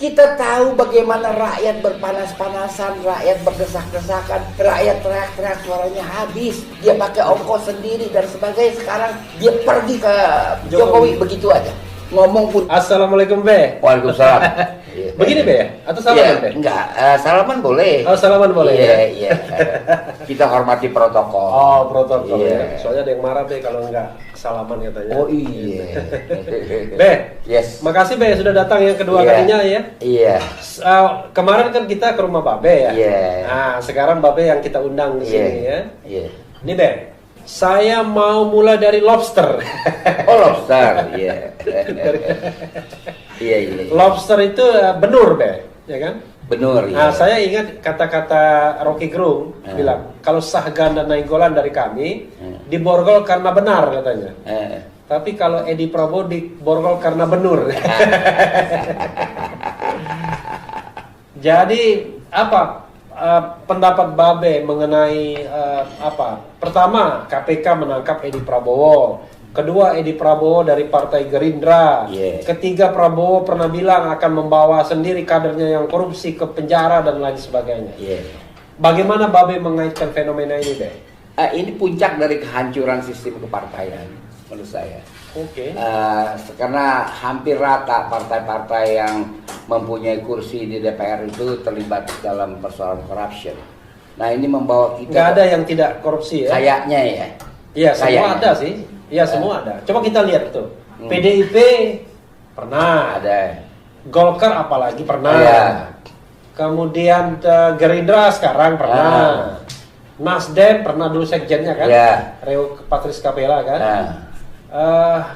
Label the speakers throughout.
Speaker 1: Kita tahu bagaimana rakyat berpanas-panasan, rakyat berdesak-desakan, rakyat teriak-teriak suaranya habis. Dia pakai ongkos sendiri dan sebagainya. Sekarang dia pergi ke Jokowi begitu aja. Ngomong pun.
Speaker 2: Assalamualaikum Be.
Speaker 1: Waalaikumsalam.
Speaker 2: Begini Be ya? Atau salaman Be?
Speaker 1: Enggak, salaman boleh.
Speaker 2: Oh salaman boleh ya?
Speaker 1: Iya. Kita hormati protokol.
Speaker 2: Oh protokol ya.
Speaker 1: Iya.
Speaker 2: Soalnya ada yang marah Be kalau enggak salaman katanya.
Speaker 1: Oh iya.
Speaker 2: Be,
Speaker 1: Yes.
Speaker 2: makasih Be sudah datang yang kedua
Speaker 1: Iya.
Speaker 2: kalinya ya.
Speaker 1: Iya.
Speaker 2: Kemarin kan kita ke rumah Babe ya.
Speaker 1: Iya.
Speaker 2: Nah sekarang Babe yang kita undang di sini ya.
Speaker 1: Iya.
Speaker 2: Ini Be, saya mau mulai dari lobster.
Speaker 1: Oh lobster, iya. Iya.
Speaker 2: Lobster itu benur Be, ya kan?
Speaker 1: Benur.
Speaker 2: Nah,
Speaker 1: Iya.
Speaker 2: saya ingat kata-kata Rocky Gerung bilang, kalau Sahgan dan Nainggolan dari kami diborgol karena benar katanya. Tapi kalau Edi Prabowo diborgol karena benur. Jadi apa pendapat Babe mengenai apa? Pertama, KPK menangkap Edi Prabowo. Kedua, Edi Prabowo dari Partai Gerindra.
Speaker 1: Yeah.
Speaker 2: Ketiga, Prabowo pernah bilang akan membawa sendiri kadernya yang korupsi ke penjara dan lain sebagainya.
Speaker 1: Iya.
Speaker 2: Bagaimana Babe mengaitkan fenomena ini, Be?
Speaker 1: Ini puncak dari kehancuran sistem kepartaian menurut saya.
Speaker 2: Oke.
Speaker 1: Karena hampir rata partai-partai yang mempunyai kursi di DPR itu terlibat dalam persoalan corruption. Nah ini membawa kita.
Speaker 2: Nggak ada yang tidak korupsi ya?
Speaker 1: Kayaknya ya.
Speaker 2: Iya, semua
Speaker 1: Kayaknya.
Speaker 2: ada sih. Iya, semua ada. Coba kita lihat tuh. PDIP pernah.
Speaker 1: Ada.
Speaker 2: Golkar apalagi pernah.
Speaker 1: Iya.
Speaker 2: Kemudian Gerindra sekarang pernah. Nasdem pernah dulu sekjennya kan?
Speaker 1: Iya.
Speaker 2: Reo Patris Kapela kan?
Speaker 1: Nah.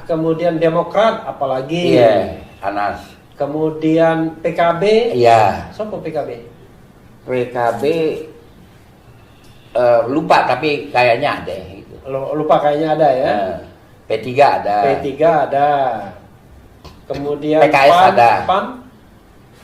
Speaker 2: Kemudian Demokrat apalagi.
Speaker 1: Iya. Anas.
Speaker 2: Kemudian PKB.
Speaker 1: Iya.
Speaker 2: Siapa PKB?
Speaker 1: PKB lupa tapi kayaknya ada gitu.
Speaker 2: Lupa kayaknya ada ya.
Speaker 1: P3 ada.
Speaker 2: P3 ada. Kemudian
Speaker 1: PKS
Speaker 2: PAN,
Speaker 1: ada.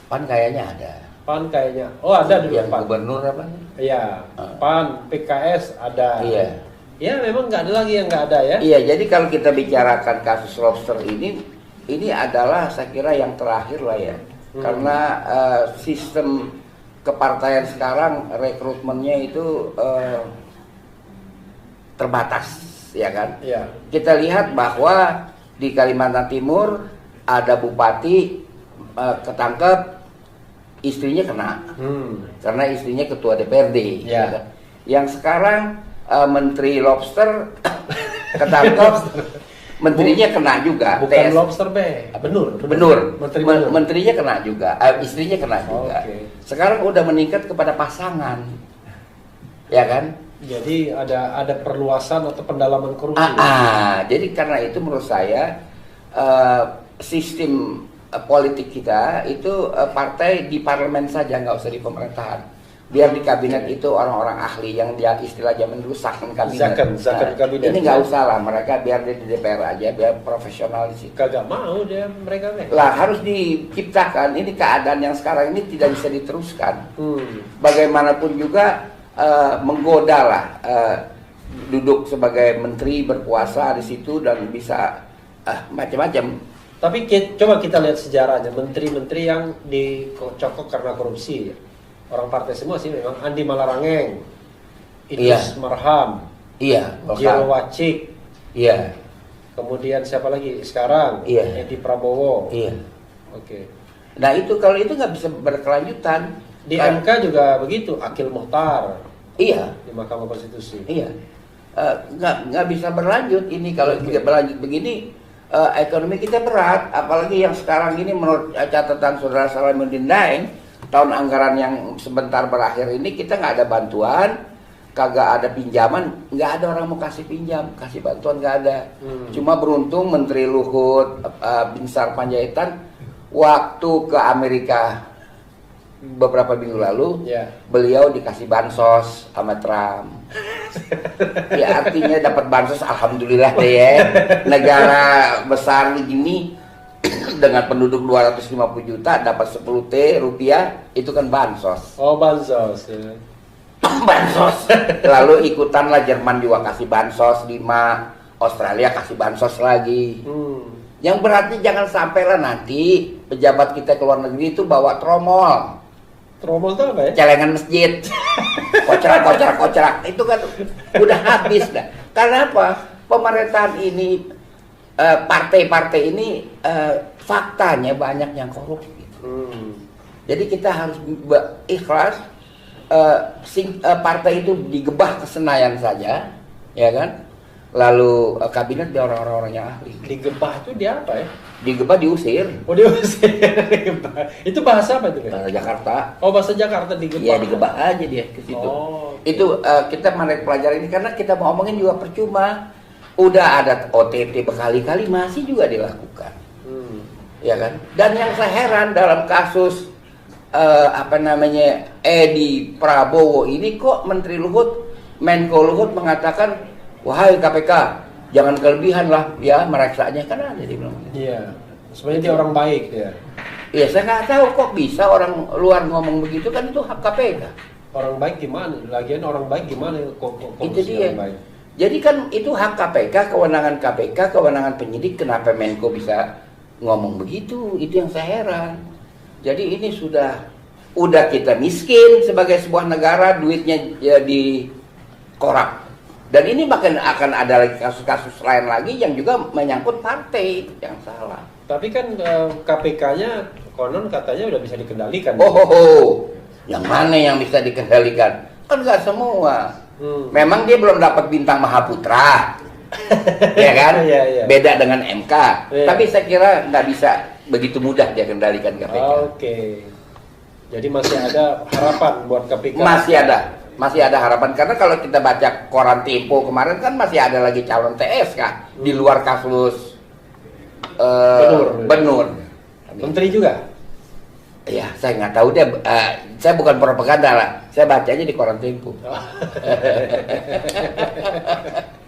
Speaker 2: PAN
Speaker 1: kayaknya ada.
Speaker 2: PAN kayaknya. Oh, ada dulu
Speaker 1: Yang
Speaker 2: PAN.
Speaker 1: gubernur apa?
Speaker 2: Iya, PAN, PKS ada.
Speaker 1: Iya.
Speaker 2: Ya, memang nggak ada lagi yang nggak ada ya.
Speaker 1: Iya, jadi kalau kita bicarakan kasus lobster ini adalah saya kira yang terakhir lah ya. Karena sistem kepartaian sekarang rekrutmennya itu terbatas, ya kan?
Speaker 2: Iya.
Speaker 1: Kita lihat bahwa di Kalimantan Timur ada bupati ketangkep, istrinya kena, karena istrinya ketua DPRD.
Speaker 2: Ya.
Speaker 1: kan? Yang sekarang Menteri Lobster ketangkep, menterinya kena juga.
Speaker 2: Bukan lobster Be, benur. Menteri benur.
Speaker 1: Menterinya kena juga, istrinya kena juga.
Speaker 2: Oke.
Speaker 1: Sekarang udah meningkat kepada pasangan, ya kan?
Speaker 2: Jadi ada perluasan atau pendalaman korupsi.
Speaker 1: Jadi karena itu menurut saya sistem politik kita itu partai di parlemen saja, nggak usah di pemerintahan. Biar di kabinet itu orang-orang ahli yang dia istilah zaman dulu sakon kabinet.
Speaker 2: Zakon kabinet.
Speaker 1: Ini nggak usah lah, mereka biar dia di DPR aja, biar profesional di situ.
Speaker 2: Kagak mau dia mereka Be.
Speaker 1: Lah harus diciptakan. Ini keadaan yang sekarang ini tidak bisa diteruskan. Bagaimanapun juga menggoda lah duduk sebagai menteri berkuasa di situ dan bisa macam-macam.
Speaker 2: Tapi coba kita lihat sejarahnya menteri-menteri yang dicokok karena korupsi. Orang partai semua sih memang. Andi Malarangeng, Idrus Marham, Jiro Wacik, kemudian siapa lagi sekarang? Edi Prabowo. Oke.
Speaker 1: Nah itu kalau itu nggak bisa berkelanjutan.
Speaker 2: Di MK juga begitu, Akil Muhtar.
Speaker 1: Iya.
Speaker 2: Di Mahkamah Konstitusi.
Speaker 1: Iya. Nggak bisa berlanjut ini kalau tidak berlanjut begini. Ekonomi kita berat, apalagi yang sekarang ini menurut catatan saudara Salamuddin Daeng, tahun anggaran yang sebentar berakhir ini kita nggak ada bantuan, kagak ada pinjaman, nggak ada orang mau kasih pinjam, kasih bantuan nggak ada. Cuma beruntung Menteri Luhut Binsar Panjaitan waktu ke Amerika beberapa minggu lalu, beliau dikasih bansos sama Trump. Ya artinya dapat bansos, alhamdulillah deh ya. Negara besar begini dengan penduduk 250 juta dapat 10 T rupiah, itu kan bansos.
Speaker 2: Oh bansos ya.
Speaker 1: Bansos. Lalu ikutanlah Jerman juga kasih bansos 5, Australia kasih bansos lagi. Yang beratnya jangan sampailah nanti pejabat kita ke luar negeri itu bawa tromol.
Speaker 2: Tromol itu apa ya?
Speaker 1: Celengan masjid. Kocrak. Itu kan udah habis dah. Karena apa? Pemerintahan ini, partai-partai ini faktanya banyak yang korup. Jadi kita harus ikhlas. Partai itu digebah ke Senayan saja, ya kan? Lalu kabinet dia orang-orang yang ahli.
Speaker 2: Digebah itu dia apa ya?
Speaker 1: Digebah diusir.
Speaker 2: Oh diusir. Itu bahasa apa itu?
Speaker 1: Bahasa Jakarta.
Speaker 2: Oh bahasa Jakarta digebah.
Speaker 1: Iya digebah aja dia ke situ.
Speaker 2: Oh, okay.
Speaker 1: Itu kita menarik pelajaran ini karena kita mau ngomongin juga percuma. Udah ada OTT berkali-kali masih juga dilakukan, ya kan? Dan yang saya heran dalam kasus Edi Prabowo ini kok Menteri Luhut, Menko Luhut mengatakan, wahai KPK, jangan kelebihan lah ya meraksanya, kan ada dia bilang.
Speaker 2: Iya, sebenarnya dia orang baik ya.
Speaker 1: Iya, saya nggak tahu kok bisa orang luar ngomong begitu, kan itu hak KPK.
Speaker 2: Orang baik gimana? Lagian orang baik gimana kok
Speaker 1: itu dia. Jadi kan itu hak KPK, kewenangan penyidik, kenapa Menko bisa ngomong begitu? Itu yang saya heran. Jadi ini udah kita miskin sebagai sebuah negara, duitnya jadi korup. Dan ini bahkan akan ada lagi kasus-kasus lain lagi yang juga menyangkut partai yang salah.
Speaker 2: Tapi kan KPK-nya konon katanya udah bisa dikendalikan.
Speaker 1: Yang mana yang bisa dikendalikan? Kan nggak semua. Memang dia belum dapat bintang Mahaputra, ya kan?
Speaker 2: Iya.
Speaker 1: Beda dengan MK.
Speaker 2: Iya.
Speaker 1: Tapi saya kira nggak bisa begitu mudah dia kendalikan KPK.
Speaker 2: Oke. Jadi masih ada harapan buat KPK.
Speaker 1: Masih ada harapan karena kalau kita baca koran Tempo kemarin kan masih ada lagi calon TSK di luar kasus Benur.
Speaker 2: Menteri juga.
Speaker 1: Ya, saya nggak tahu deh. Saya bukan propaganda lah. Saya bacanya di koran Tempo.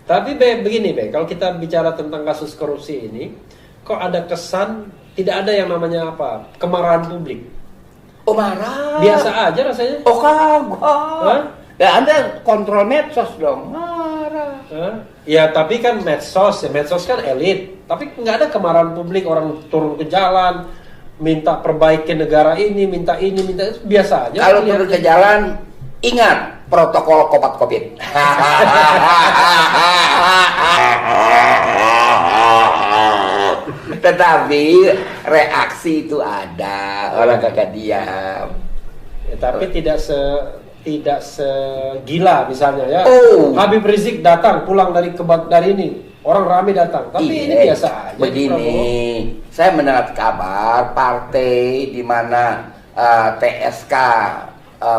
Speaker 2: Tapi begini, kalau kita bicara tentang kasus korupsi ini, kok ada kesan tidak ada yang namanya apa? Kemarahan publik.
Speaker 1: Oh, marah.
Speaker 2: Biasa aja rasanya.
Speaker 1: Oh, kagak. Ya Anda kontrol medsos dong. Marah.
Speaker 2: Ya tapi kan medsos kan elit. Tapi nggak ada kemarahan publik, orang turun ke jalan minta perbaiki negara ini, minta itu, biasa aja.
Speaker 1: Kalau turun ke jalan, ingat protokol COVID. Tetapi reaksi itu ada, orang kagak diam.
Speaker 2: Ya, tapi tidak segila misalnya ya. Habib Rizik datang pulang dari ini, orang ramai datang. Tapi ini biasa aja.
Speaker 1: Begini, saya mendengar kabar partai di mana TSK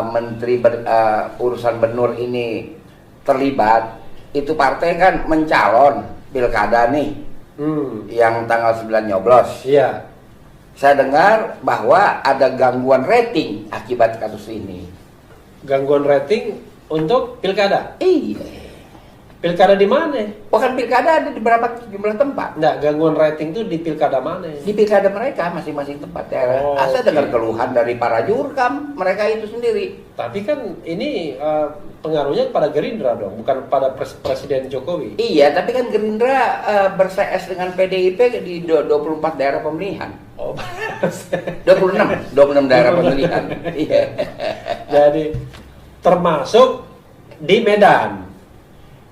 Speaker 1: Menteri urusan Benur ini terlibat, itu partai kan mencalon pilkada nih. Yang tanggal 9 nyoblos.
Speaker 2: Iya.
Speaker 1: Saya dengar bahwa ada gangguan rating akibat kasus ini.
Speaker 2: Gangguan rating untuk pilkada?
Speaker 1: Iya.
Speaker 2: Pilkada di mana?
Speaker 1: Bukan pilkada, ada di beberapa jumlah tempat.
Speaker 2: Enggak, gangguan rating itu di pilkada mana?
Speaker 1: Di pilkada mereka masing-masing tempat daerah. Saya dengar keluhan dari para jurkam mereka itu sendiri.
Speaker 2: Tapi kan ini pengaruhnya pada Gerindra dong, bukan pada Presiden Jokowi.
Speaker 1: Iya, tapi kan Gerindra ber-CS dengan PDIP di 24 daerah pemilihan. 26 daerah pemilihan. Iya.
Speaker 2: Jadi termasuk di Medan.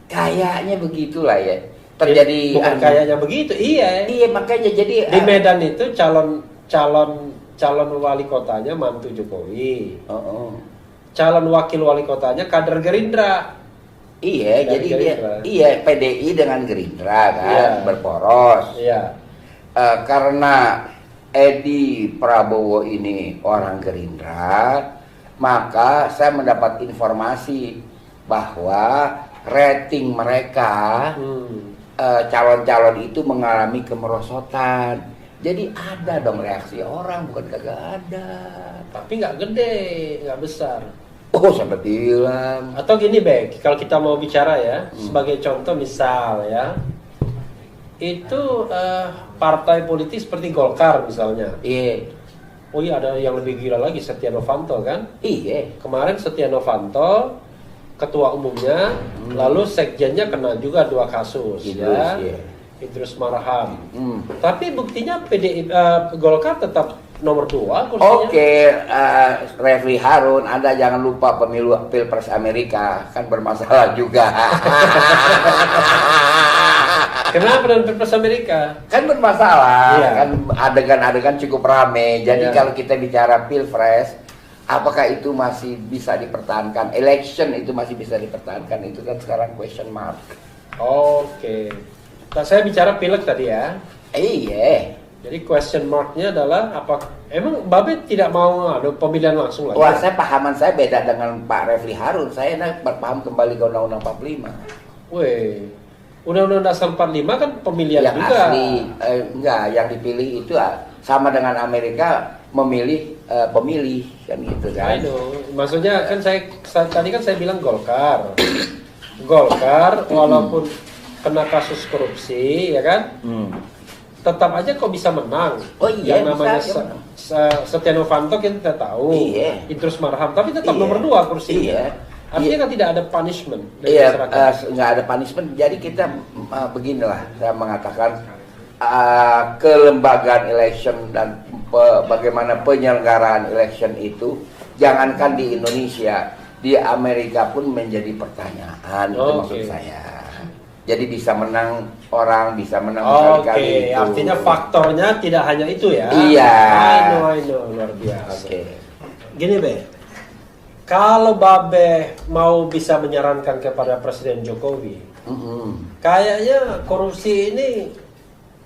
Speaker 1: Kayaknya begitulah ya. Terjadi
Speaker 2: bukan kayaknya begitu. Iya,
Speaker 1: makanya jadi
Speaker 2: di Medan itu calon wali kotanya mantu Jokowi. Calon wakil wali kotanya kader Gerindra.
Speaker 1: Iya, jadi dia PDI dengan Gerindra kan berporos.
Speaker 2: Iya.
Speaker 1: Karena Edi Prabowo ini orang Gerindra, maka saya mendapat informasi bahwa rating mereka calon-calon itu mengalami kemerosotan. Jadi ada dong reaksi orang, bukan kagak ada.
Speaker 2: Tapi nggak gede, nggak besar.
Speaker 1: Sampai bilang.
Speaker 2: Atau gini Bek, kalau kita mau bicara ya, sebagai contoh misal ya, itu partai politik seperti Golkar misalnya.
Speaker 1: Iya.
Speaker 2: Oh iya, ada yang lebih gila lagi, Setia Novanto kan?
Speaker 1: Iya.
Speaker 2: Kemarin Setia Novanto ketua umumnya, lalu sekjennya kena juga 2 kasus.
Speaker 1: Iya.
Speaker 2: Idrus Marham. Tapi buktinya Golkar tetap nomor 2 kursinya.
Speaker 1: Oke, Refli Harun, Anda jangan lupa pemilu Pilpres Amerika kan bermasalah juga.
Speaker 2: Kenapa dengan Pilpres Amerika?
Speaker 1: Kan bermasalah,
Speaker 2: Iya.
Speaker 1: kan adegan-adegan cukup rame. Jadi kalau kita bicara Pilpres, apakah itu masih bisa dipertahankan? Election itu masih bisa dipertahankan? Itu kan sekarang question mark.
Speaker 2: Oke. Nah, saya bicara pileg tadi ya.
Speaker 1: Iya.
Speaker 2: Jadi question mark-nya adalah apa? Emang Babe tidak mau pemilihan langsung lagi?
Speaker 1: Wah, pahaman saya beda dengan Pak Refli Harun. Saya berpaham kembali ke Undang-Undang 45.
Speaker 2: Weh, Undang-Undang Dasar 45 kan pemilihan
Speaker 1: Yang
Speaker 2: juga.
Speaker 1: asli, enggak, yang dipilih itu sama dengan Amerika memilih pemilih kan gitu kan.
Speaker 2: I know. Maksudnya kan tadi kan saya bilang Golkar. Golkar walaupun kena kasus korupsi ya kan? Tetap aja kok bisa menang.
Speaker 1: Oh iya,
Speaker 2: yang namanya
Speaker 1: bisa aja menang.
Speaker 2: Setia Novanto kita tahu.
Speaker 1: Iya.
Speaker 2: Idrus Marham, tapi tetap
Speaker 1: Iya.
Speaker 2: nomor 2 kursinya.
Speaker 1: Iya.
Speaker 2: Artinya kan tidak ada punishment dari
Speaker 1: Iya,
Speaker 2: masyarakat.
Speaker 1: nggak ada punishment. Jadi kita beginilah saya mengatakan kelembagaan election dan bagaimana penyelenggaraan election itu, jangankan di Indonesia, di Amerika pun menjadi pertanyaan. Itu maksud saya. Jadi bisa menang orang, bisa menang
Speaker 2: Oke,
Speaker 1: itu.
Speaker 2: artinya faktornya tidak hanya itu ya.
Speaker 1: Iya.
Speaker 2: I know, luar biasa.
Speaker 1: Oke.
Speaker 2: Gini Be, kalau Babe mau bisa menyarankan kepada Presiden Jokowi, kayaknya korupsi ini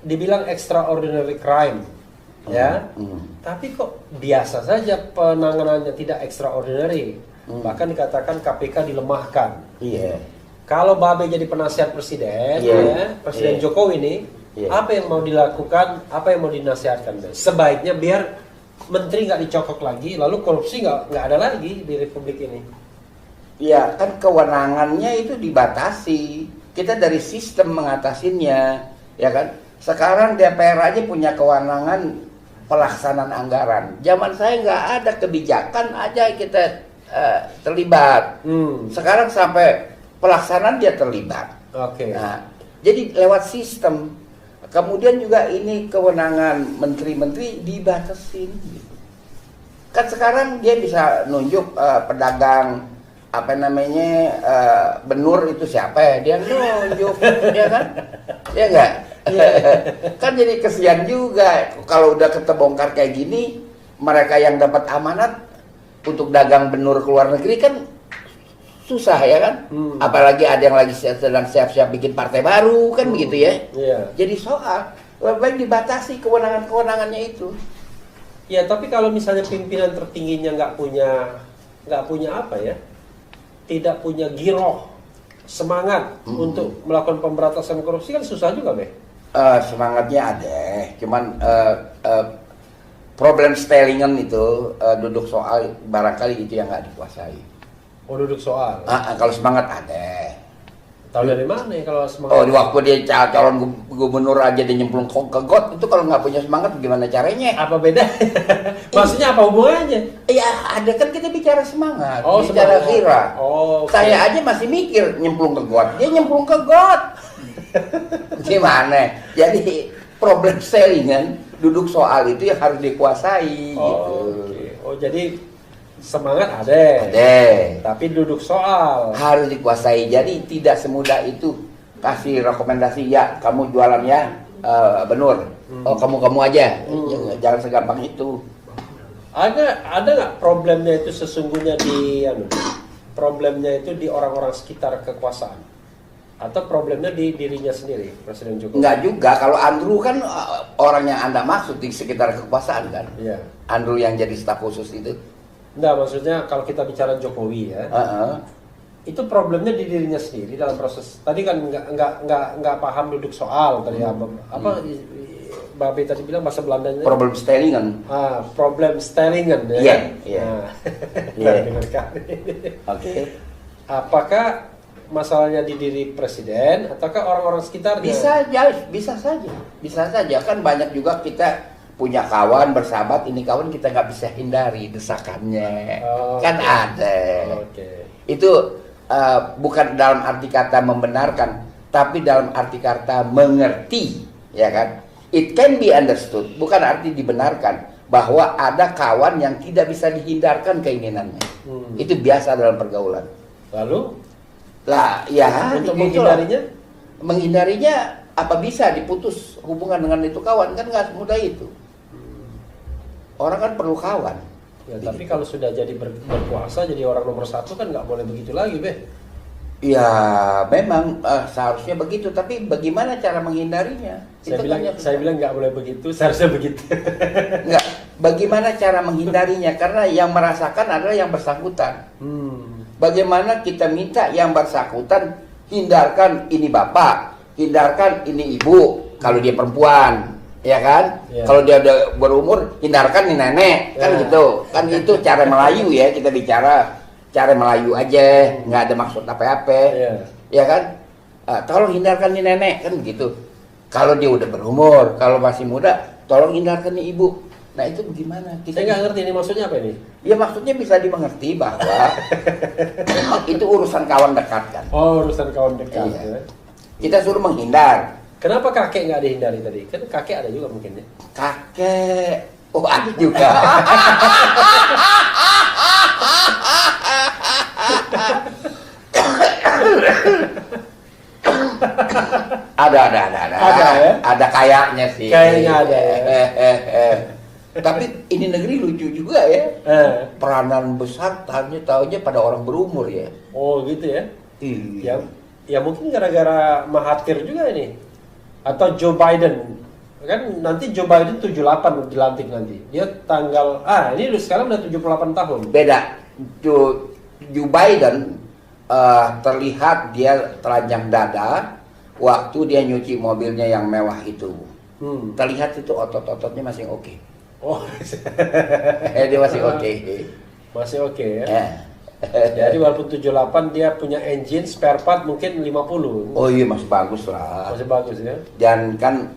Speaker 2: dibilang extraordinary crime, ya. Tapi kok biasa saja penanganannya, tidak extraordinary. Bahkan dikatakan KPK dilemahkan.
Speaker 1: Iya.
Speaker 2: Kalau Babe jadi penasihat presiden, ya, Presiden Jokowi ini, apa yang mau dilakukan, apa yang mau dinasihatkan? Sebaiknya biar menteri nggak dicokok lagi, lalu korupsi nggak ada lagi di Republik ini.
Speaker 1: Ya kan kewenangannya itu dibatasi. Kita dari sistem mengatasinya, ya kan. Sekarang DPR aja punya kewenangan pelaksanaan anggaran. Zaman saya nggak ada kebijakan aja kita terlibat. Sekarang sampai pelaksanaan dia terlibat.
Speaker 2: Oke.
Speaker 1: Nah, jadi lewat sistem. Kemudian juga ini kewenangan menteri-menteri dibatasin. Kan sekarang dia bisa nunjuk pedagang apa namanya benur itu siapa ya? Dia nunjuk, ya kan? Ya enggak? Kan jadi kesian juga kalau udah ketebongkar kayak gini, mereka yang dapat amanat untuk dagang benur ke luar negeri kan susah ya kan, apalagi ada yang lagi sedang siap-siap bikin partai baru kan begitu ya. Jadi soal lebih baik dibatasi kewenangannya itu.
Speaker 2: Ya tapi kalau misalnya pimpinan tertingginya nggak punya apa ya, tidak punya giroh, semangat untuk melakukan pemberantasan korupsi kan susah juga Be.
Speaker 1: Semangatnya ada, cuman problem stylingan itu duduk soal barangkali itu yang nggak dikuasai.
Speaker 2: Oh duduk soal.
Speaker 1: Kalau semangat ada.
Speaker 2: Tahu dari mana ya kalau semangat?
Speaker 1: Oh di waktu dia calon gubernur aja dia nyemplung ke got, itu kalau nggak punya semangat gimana caranya?
Speaker 2: Apa beda? Maksudnya apa hubungannya?
Speaker 1: Iya ada kan kita bicara semangat,
Speaker 2: Oh,
Speaker 1: bicara
Speaker 2: semangat.
Speaker 1: kira.
Speaker 2: Oh, okay.
Speaker 1: Saya aja masih mikir nyemplung ke got, dia nyemplung ke got. Gimana? Jadi problem stylingan duduk soal itu yang harus dikuasai. Gitu.
Speaker 2: Okay. Oh jadi semangat ada, tapi duduk soal
Speaker 1: harus dikuasai. Jadi tidak semudah itu kasih rekomendasi ya kamu jualan ya benur. Oh kamu aja, jangan segampang itu.
Speaker 2: Ada nggak problemnya itu sesungguhnya problemnya itu di orang-orang sekitar kekuasaan atau problemnya di dirinya sendiri Presiden Jokowi?
Speaker 1: Enggak juga, kalau Andrew kan orang yang Anda maksud di sekitar kekuasaan kan.
Speaker 2: Iya.
Speaker 1: Andrew yang jadi staf khusus itu.
Speaker 2: Enggak, maksudnya kalau kita bicara Jokowi ya, itu problemnya di dirinya sendiri dalam proses. Tadi kan nggak paham duduk soal tadi apa Babe tadi bilang bahasa Belandanya.
Speaker 1: Problem stylingan.
Speaker 2: Problem stylingan ya.
Speaker 1: Iya. Iya. Oke.
Speaker 2: Apakah masalahnya di diri presiden ataukah orang-orang sekitarnya?
Speaker 1: Bisa saja. Kan banyak juga kita punya kawan, bersahabat, ini kawan kita nggak bisa hindari desakannya. Kan ada. Itu bukan dalam arti kata membenarkan, tapi dalam arti kata mengerti, ya kan? It can be understood, bukan arti dibenarkan bahwa ada kawan yang tidak bisa dihindarkan keinginannya. Itu biasa dalam pergaulan.
Speaker 2: Lalu?
Speaker 1: Lah, ya.
Speaker 2: Untuk menghindarinya?
Speaker 1: Menghindarinya apa bisa diputus hubungan dengan itu kawan, kan nggak semudah itu. Orang kan perlu kawan.
Speaker 2: Ya, tapi kalau sudah jadi berkuasa, jadi orang nomor satu kan nggak boleh begitu lagi, Be.
Speaker 1: Ya, memang seharusnya begitu, tapi bagaimana cara menghindarinya?
Speaker 2: Saya bilang nggak boleh begitu, seharusnya begitu.
Speaker 1: Enggak, bagaimana cara menghindarinya? Karena yang merasakan adalah yang bersangkutan. Bagaimana kita minta yang bersangkutan hindarkan ini bapak, hindarkan ini ibu, kalau dia perempuan, ya kan? Ya. Kalau dia udah berumur, hindarkan ini nenek, kan gitu. Kan itu cara Melayu ya, kita bicara cara Melayu aja, nggak ada maksud apa-apa, ya kan? Tolong hindarkan nih nenek, kan begitu. Kalau dia udah berumur, kalau masih muda, tolong hindarkan nih ibu. Nah itu bagaimana?
Speaker 2: Saya nggak ngerti ini maksudnya apa ini?
Speaker 1: Ya maksudnya bisa dimengerti bahwa itu urusan kawan dekat kan.
Speaker 2: Oh, urusan kawan dekat.
Speaker 1: Iya. Kita suruh menghindar.
Speaker 2: Kenapa kakek nggak dihindari tadi? Kan kakek ada juga mungkin ya?
Speaker 1: Kakek, oh ada juga. Ada
Speaker 2: ya?
Speaker 1: Ada kayaknya sih.
Speaker 2: Kayaknya ada ya.
Speaker 1: Tapi ini negeri lucu juga ya. Peranan besar tahunya pada orang berumur ya.
Speaker 2: Oh gitu ya.
Speaker 1: Iya.
Speaker 2: Ya mungkin gara-gara Mahathir juga ini. Atau Joe Biden. Kan nanti Joe Biden 78 dilantik nanti. Dia tanggal ini sekarang udah 78 tahun.
Speaker 1: Beda. Joe Biden terlihat dia telanjang dada waktu dia nyuci mobilnya yang mewah itu. Terlihat itu otot-ototnya masih oke.
Speaker 2: Oh,
Speaker 1: dia masih oke.
Speaker 2: Masih oke ya. Jadi walaupun 78 dia punya engine spare part mungkin 50.
Speaker 1: Oh iya masih bagus lah.
Speaker 2: Masih bagus ya.
Speaker 1: Dan kan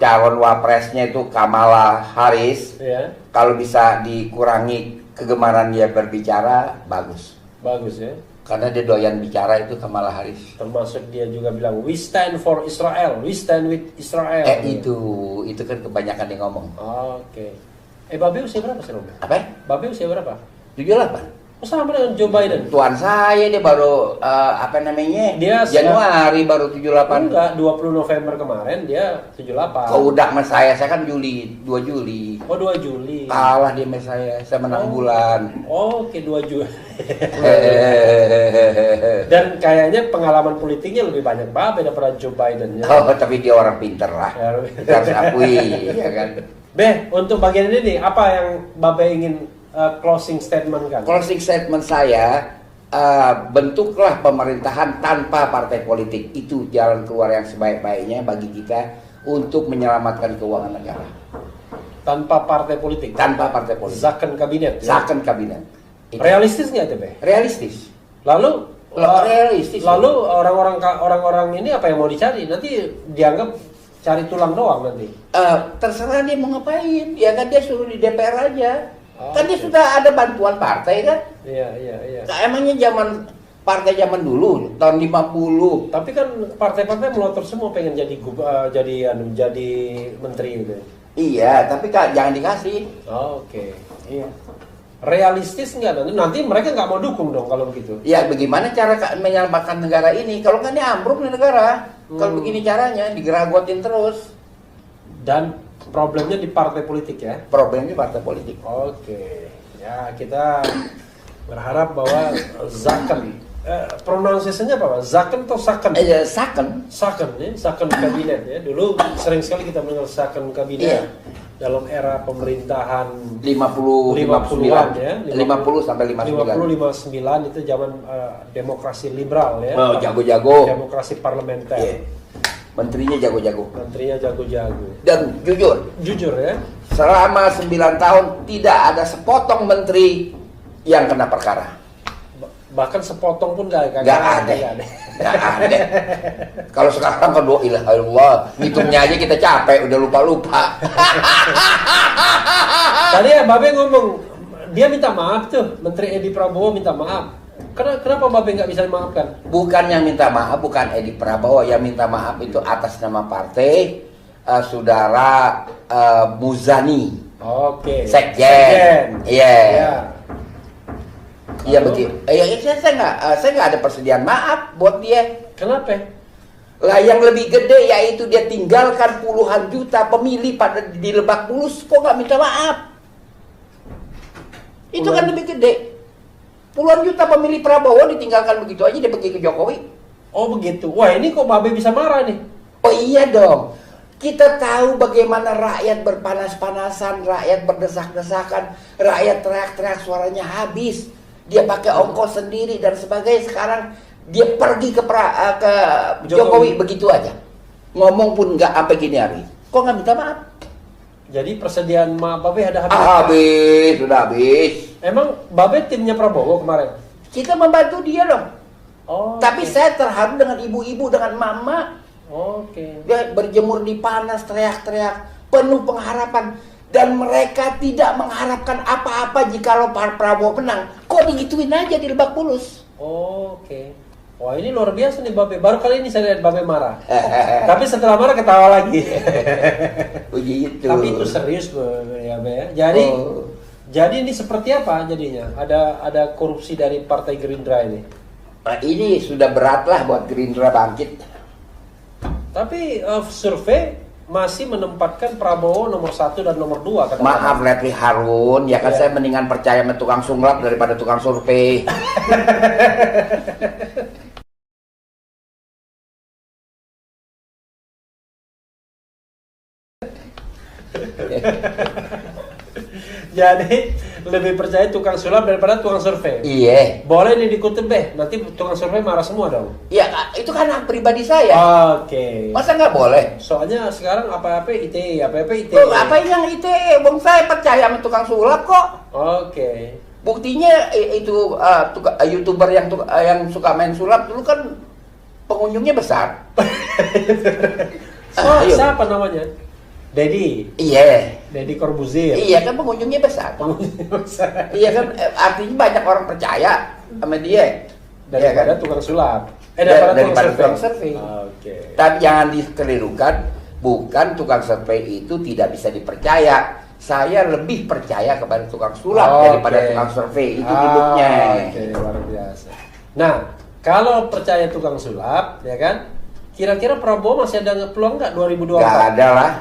Speaker 1: calon wapresnya itu Kamala Harris.
Speaker 2: Ya.
Speaker 1: Kalau bisa dikurangi kegemaran dia berbicara bagus.
Speaker 2: Bagus ya.
Speaker 1: Karena dia doyan bicara itu Kamala Harris.
Speaker 2: Termasuk dia juga bilang we stand for Israel, we stand with Israel.
Speaker 1: Itu kan kebanyakan yang ngomong.
Speaker 2: Oke. Babe usia berapa sih, Robe?
Speaker 1: Apa?
Speaker 2: Babe usia berapa?
Speaker 1: 78.
Speaker 2: Oh, sama dengan Joe Biden.
Speaker 1: Tuan saya dia baru
Speaker 2: Dia
Speaker 1: Januari baru 78.
Speaker 2: Enggak, 20 November kemarin dia 78.
Speaker 1: Kau udah sama saya kan Juli, 2 Juli.
Speaker 2: Oh, 2 Juli.
Speaker 1: Kalah dia sama saya menang bulan.
Speaker 2: Oke, 2 Juli. Dan kayaknya pengalaman politiknya lebih banyak Babe daripada Joe Biden ya.
Speaker 1: Oh, tapi dia orang pinter lah. Kita harus akui, ya kan.
Speaker 2: Untuk bagian ini nih, apa yang Babe ingin closing statement kan?
Speaker 1: Closing statement saya, bentuklah pemerintahan tanpa partai politik. Itu jalan keluar yang sebaik-baiknya bagi kita untuk menyelamatkan keuangan negara.
Speaker 2: Tanpa partai politik?
Speaker 1: Tanpa partai politik.
Speaker 2: Zakon kabinet?
Speaker 1: Ya? Zakon kabinet.
Speaker 2: Itu. Realistis nggak itu, Be?
Speaker 1: Realistis.
Speaker 2: Lalu
Speaker 1: realistis.
Speaker 2: Lalu orang-orang ini apa yang mau dicari? Nanti dianggap cari tulang doang nanti.
Speaker 1: Terserah dia mau ngapain. Ya kan dia suruh di DPR aja. Kan dia sudah ada bantuan partai kan?
Speaker 2: Iya.
Speaker 1: Nah, emangnya partai zaman dulu tahun 50.
Speaker 2: Tapi kan partai-partai melotot semua pengen jadi menteri gitu.
Speaker 1: Iya, tapi jangan dikasih.
Speaker 2: Oke. Iya. Realistis nggak nanti mereka nggak mau dukung dong kalau begitu.
Speaker 1: Ya bagaimana cara menyelamatkan negara ini? Kalau nggak ini ambruk nih negara. Kalau begini caranya digeragotin terus.
Speaker 2: Dan problemnya di partai politik ya?
Speaker 1: Problemnya partai politik.
Speaker 2: Oke. Ya kita berharap bahwa Zakon, pronunciasinya apa? Zakon atau Sakon?
Speaker 1: Sakon
Speaker 2: ya, Sakon kabinet ya. Dulu sering sekali kita mendengar Sakon kabinet dalam era pemerintahan
Speaker 1: 50-an
Speaker 2: ya.
Speaker 1: 50 sampai 59.
Speaker 2: 59 itu zaman demokrasi liberal ya.
Speaker 1: Oh, jago-jago.
Speaker 2: Demokrasi parlementer.
Speaker 1: Yeah. Menterinya jago-jago. Dan jujur
Speaker 2: ya.
Speaker 1: Selama 9 tahun tidak ada sepotong menteri yang kena perkara.
Speaker 2: Bahkan sepotong pun nggak
Speaker 1: ada. Kalau sekarang kan ilah Allah, ngitungnya aja kita capek, udah lupa.
Speaker 2: Tadi ya Babe ngomong, dia minta maaf tuh, Menteri Edi Prabowo minta maaf. Kenapa Babe nggak bisa memaafkan?
Speaker 1: Bukan yang minta maaf, bukan Edi Prabowo. Yang minta maaf itu atas nama partai, saudara Muzani.
Speaker 2: Oke.
Speaker 1: Sekjen. Iya.
Speaker 2: Iya.
Speaker 1: Iya begitu. Saya nggak ada persediaan maaf buat dia.
Speaker 2: Kenapa?
Speaker 1: Lah yang lebih gede yaitu dia tinggalkan puluhan juta pemilih pada di Lebak Bulus, kok nggak minta maaf? Itu kan lebih gede. Puluhan juta pemilih Prabowo ditinggalkan begitu aja, dia pergi ke Jokowi.
Speaker 2: Oh begitu. Wah ini kok Babe bisa marah nih?
Speaker 1: Oh iya dong. Kita tahu bagaimana rakyat berpanas-panasan, rakyat berdesak-desakan, rakyat teriak-teriak suaranya habis. Dia pakai ongkos sendiri dan sebagainya. Sekarang dia pergi ke Jokowi begitu aja. Ngomong pun nggak sampai gini hari. Kok nggak minta maaf?
Speaker 2: Jadi persediaan maaf Babe ada habis?
Speaker 1: Habis, sudah habis.
Speaker 2: Emang Babe timnya Prabowo kemarin?
Speaker 1: Kita membantu dia dong.
Speaker 2: Oh.
Speaker 1: Tapi saya terharu dengan ibu-ibu, dengan mama.
Speaker 2: Oke.
Speaker 1: Dia berjemur di panas, teriak-teriak, penuh pengharapan. Dan mereka tidak mengharapkan apa-apa jikalau Pak Prabowo menang. Kok digituin aja di Lebak Bulus?
Speaker 2: Oke. Wah ini luar biasa nih Babe. Baru kali ini saya lihat Babe marah. Tapi setelah marah ketawa lagi.
Speaker 1: Begitu.
Speaker 2: Tapi itu serius ya Be ya. Jadi ini seperti apa jadinya? Ada korupsi dari Partai Gerindra ini?
Speaker 1: Nah, ini sudah berat lah buat Gerindra bangkit.
Speaker 2: Tapi survei masih menempatkan Prabowo nomor 1 dan nomor 2.
Speaker 1: Maaf Refli Harun, ya kan saya mendingan percaya sama tukang sulap daripada tukang survei.
Speaker 2: Jadi lebih percaya tukang sulap daripada tukang survei.
Speaker 1: Iya.
Speaker 2: Boleh nih dikutip Beh, nanti tukang survei marah semua dong.
Speaker 1: Ya itu kan hak pribadi saya.
Speaker 2: Oke.
Speaker 1: Masa nggak boleh?
Speaker 2: Soalnya sekarang apa-apa ITE, apa-apa ITE.
Speaker 1: Oh, apa yang ITE? Bang saya percaya sama tukang sulap kok.
Speaker 2: Oke.
Speaker 1: Buktinya itu YouTuber yang suka main sulap dulu kan pengunjungnya besar.
Speaker 2: Siapa namanya? Dedi.
Speaker 1: Iya.
Speaker 2: Dedi Corbuzier.
Speaker 1: Iya kan pengunjungnya besar. Iya kan artinya banyak orang percaya sama dia.
Speaker 2: Daripada tukang sulap.
Speaker 1: Daripada tukang survei.
Speaker 2: Oke.
Speaker 1: Tapi jangan dikelirukan, bukan tukang survei itu tidak bisa dipercaya. Saya lebih percaya kepada tukang sulap daripada tukang survei. Itu hidupnya.
Speaker 2: Oke, luar biasa. Nah, kalau percaya tukang sulap, ya kan? Kira-kira Prabowo masih ada peluang nggak 2024?
Speaker 1: Nggak ada lah.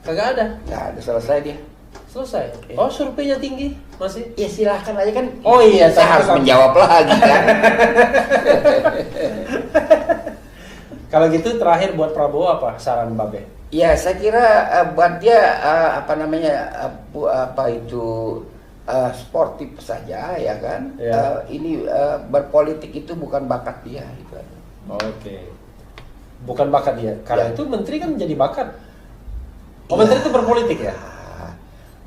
Speaker 2: Kagak ada.
Speaker 1: Nggak ada, selesai dia.
Speaker 2: Selesai. Oh, surveinya tinggi masih?
Speaker 1: Ya silahkan aja kan.
Speaker 2: Oh iya,
Speaker 1: saya harus menjawab lagi kan.
Speaker 2: Kalau gitu terakhir buat Prabowo apa saran Babe?
Speaker 1: Ya saya kira buat dia sportif saja ya kan.
Speaker 2: Ya.
Speaker 1: Ini berpolitik itu bukan bakat dia gitu.
Speaker 2: Oke. Bukan bakat dia. Karena itu menteri kan menjadi bakat. Oh,
Speaker 1: Ya.
Speaker 2: menteri itu berpolitik ya?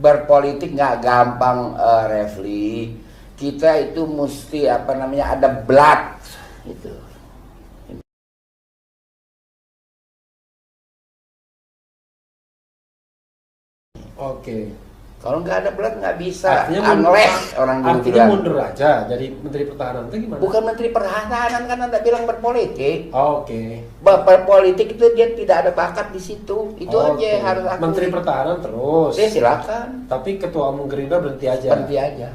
Speaker 1: Berpolitik nggak gampang, Refli. Kita itu mesti ada blood gitu.
Speaker 2: Oke.
Speaker 1: Kalau nggak ada blood nggak bisa.
Speaker 2: Artinya
Speaker 1: Unless orang dulu
Speaker 2: artinya
Speaker 1: bilang.
Speaker 2: mundur aja jadi menteri pertahanan itu gimana?
Speaker 1: Bukan menteri pertahanan kan Anda bilang berpolitik.
Speaker 2: Oke.
Speaker 1: Berpolitik itu dia tidak ada bakat di situ. Itu
Speaker 2: Oke.
Speaker 1: aja harus aku.
Speaker 2: Menteri pertahanan terus.
Speaker 1: Ya silakan.
Speaker 2: Tapi ketua umum Gerindra berhenti aja.
Speaker 1: Berhenti aja.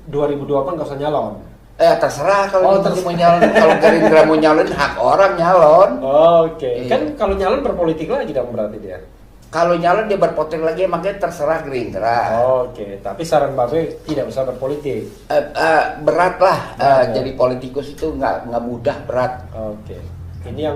Speaker 2: 2024 nggak usah nyalon.
Speaker 1: Terserah kalau mau nyalon. Kalau Gerindra mau nyalon hak orang nyalon.
Speaker 2: Oke.
Speaker 1: Iya.
Speaker 2: Kan kalau nyalon berpolitik lagi dong berarti dia.
Speaker 1: Kalau nyalon dia berpolitik lagi makanya terserah Gerindra.
Speaker 2: Oke. Tapi saran Babe tidak usah berpolitik.
Speaker 1: Berat lah jadi politikus itu nggak mudah, berat.
Speaker 2: Oke. Ini yang